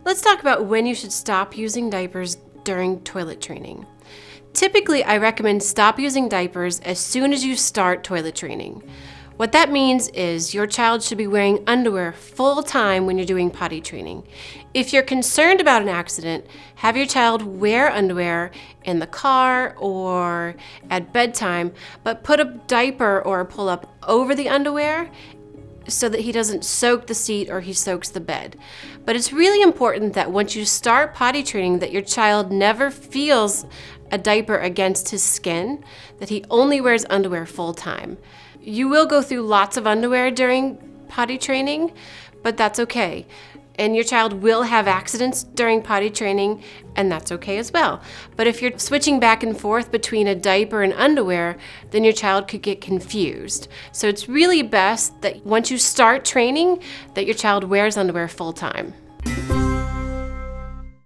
Let's talk about when you should stop using diapers during toilet training. Typically, I recommend stop using diapers as soon as you start toilet training. What that means is your child should be wearing underwear full time when you're doing potty training. If you're concerned about an accident, have your child wear underwear in the car or at bedtime, but put a diaper or a pull-up over the underwear so that he doesn't soak the seat or he soaks the bed. But it's really important that once you start potty training that your child never feels a diaper against his skin, that he only wears underwear full time. You will go through lots of underwear during potty training, but that's okay. And your child will have accidents during potty training, and that's okay as well. But if you're switching back and forth between a diaper and underwear, then your child could get confused. So it's really best that once you start training, that your child wears underwear full time.